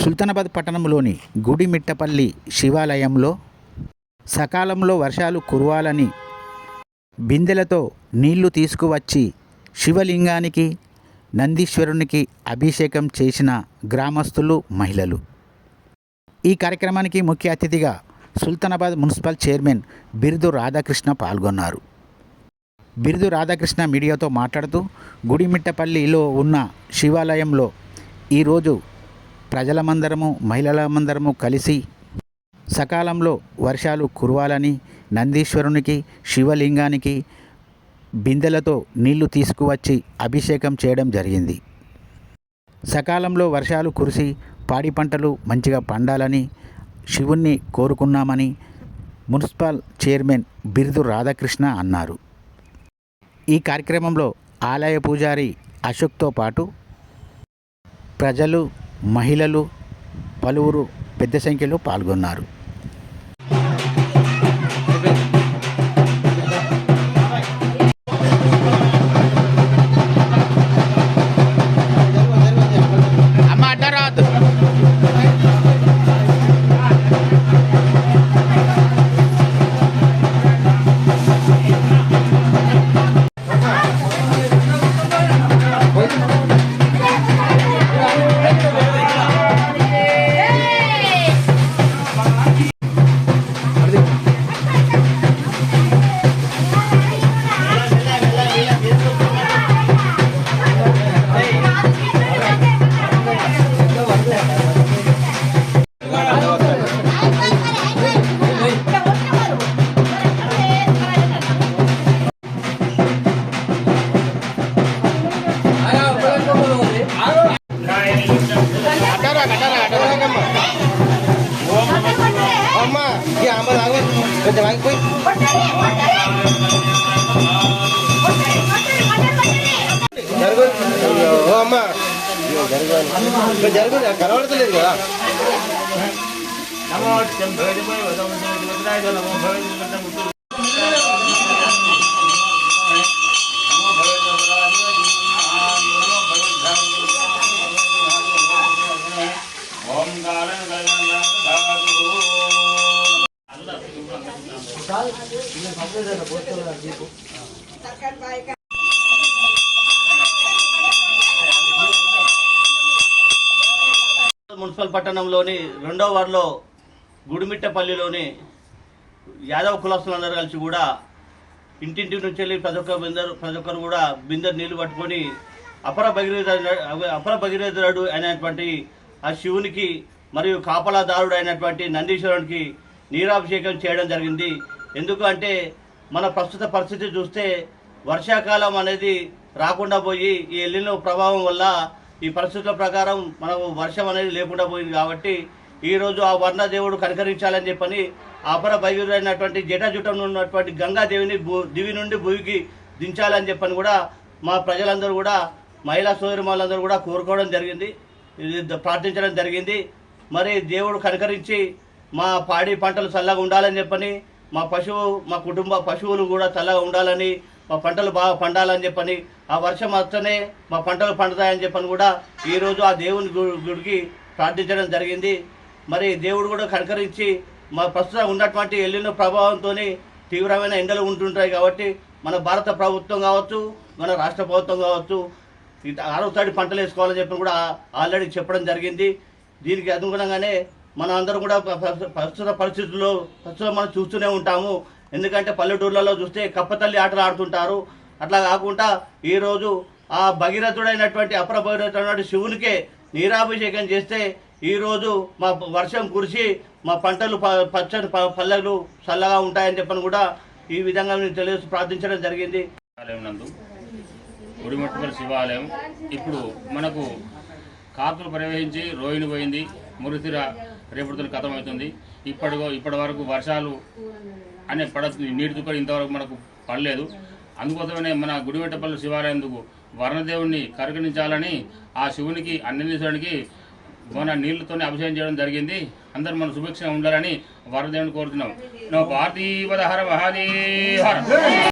సుల్తానాబాద్ పట్టణంలోని గుడిమిట్టపల్లి శివాలయంలో సకాలంలో వర్షాలు కురవాలని బిందెలతో నీళ్లు తీసుకువచ్చి శివలింగానికి నందీశ్వరునికి అభిషేకం చేసిన గ్రామస్తులు, మహిళలు. ఈ కార్యక్రమానికి ముఖ్య అతిథిగా సుల్తానాబాద్ మున్సిపల్ చైర్మన్ బిర్దు రాధాకృష్ణ పాల్గొన్నారు. బిర్దు రాధాకృష్ణ మీడియాతో మాట్లాడుతూ, గుడిమిట్టపల్లిలో ఉన్న శివాలయంలో ఈరోజు ప్రజలమందరము, మహిళలమందరము కలిసి సకాలంలో వర్షాలు కురవాలని నందీశ్వరునికి, శివలింగానికి బిందెలతో నీళ్లు తీసుకువచ్చి అభిషేకం చేయడం జరిగింది. సకాలంలో వర్షాలు కురిసి పాడి పంటలు మంచిగా పండాలని శివుణ్ణి కోరుకున్నామని మున్సిపల్ చైర్మన్ బిర్దు రాధాకృష్ణ అన్నారు. ఈ కార్యక్రమంలో ఆలయ పూజారి అశోక్తో పాటు ప్రజలు, మహిళలు, పలువురు పెద్ద సంఖ్యలో పాల్గొన్నారు. కనబడతలేదు కదా. మున్సిపల్ పట్టణంలోని 2వ వార్డులో గుడిమిట్టపల్లిలోని యాదవ కులస్తులందరూ కలిసి కూడా ఇంటింటి నుంచి వెళ్ళి ప్రతి ఒక్కరు కూడా బిందె నీళ్లు పట్టుకొని అపర భగీరథుడు అయినటువంటి ఆ శివునికి మరియు కాపలాదారుడు అయినటువంటి నందీశ్వరునికి నీరాభిషేకం చేయడం జరిగింది. ఎందుకంటే మన ప్రస్తుత పరిస్థితి చూస్తే వర్షాకాలం అనేది రాకుండా పోయి ఈ ఎల్లినో ప్రభావం వల్ల ఈ పరిస్థితుల ప్రకారం మనకు వర్షం అనేది లేకుండా పోయింది. కాబట్టి ఈరోజు ఆ వర్ణదేవుడు కనికరించాలని చెప్పని అపర భగీరథుడైనటువంటి జటాజుటం ఉన్నటువంటి గంగాదేవిని దివి నుండి భూమికి దించాలని చెప్పని కూడా మా ప్రజలందరూ కూడా, మహిళా సోదరిమణులందరూ కూడా కోరుకోవడం జరిగింది, ప్రార్థించడం జరిగింది. మరి దేవుడు కనికరించి మా పాడి పంటలు చల్లగా ఉండాలని చెప్పని, మా కుటుంబ పశువులు కూడా చల్లగా ఉండాలని, మా పంటలు బాగా పండాలని చెప్పని, ఆ వర్షం వస్తేనే మా పంటలు పండుతాయని చెప్పని కూడా ఈరోజు ఆ దేవుని గుడికి ప్రార్థించడం జరిగింది. మరి దేవుడు కూడా కనికరించి మా ప్రస్తుతం ఉన్నటువంటి ఎల్లిన ప్రభావంతో తీవ్రమైన ఎండలు ఉంటుంటాయి. కాబట్టి మన భారత ప్రభుత్వం కావచ్చు, మన రాష్ట్ర ప్రభుత్వం కావచ్చు, ఆరోగ్య పంటలు వేసుకోవాలని చెప్పి కూడా ఆల్రెడీ చెప్పడం జరిగింది. దీనికి అనుగుణంగానే మనం అందరం కూడా ప్రస్తుత పరిస్థితుల్లో మనం చూస్తూనే ఉంటాము. ఎందుకంటే పల్లెటూర్లలో చూస్తే కప్పతల్లి ఆటలు ఆడుతుంటారు. అట్లా కాకుండా ఈరోజు ఆ భగీరథుడైనటువంటి అపర భగీరథుడైనటువంటి శివునికే నీరాభిషేకం చేస్తే ఈరోజు మా వర్షం కురిసి మా పంటలు పచ్చని పల్లెలు చల్లగా ఉంటాయని చెప్పని కూడా ఈ విధంగా నేను తెలియజేసి ప్రార్థించడం జరిగింది. గుడిమిట్టపల్లి శివాలయం ఇప్పుడు మనకు కాతులు ప్రవహించి రోహిణి పోయింది, మురిసిర రేపటితో కథమవుతుంది. ఇప్పటి వరకు వర్షాలు అనే నీటి దుఃఖం ఇంతవరకు మనకు పడలేదు. అందుకోసమనే మన గుడిమిట్టపల్లి శివాలయందుకు వర్ణదేవుడిని కరుకరించాలని ఆ శివునికి, అన్నీశ్వరునికి మన నీళ్లతోనే అభిషేకం చేయడం జరిగింది. అందరూ మన సుభిక్షంగా ఉండాలని వర్ణదేవుని కోరుతున్నాం. పార్థివద హర మహాదేవ.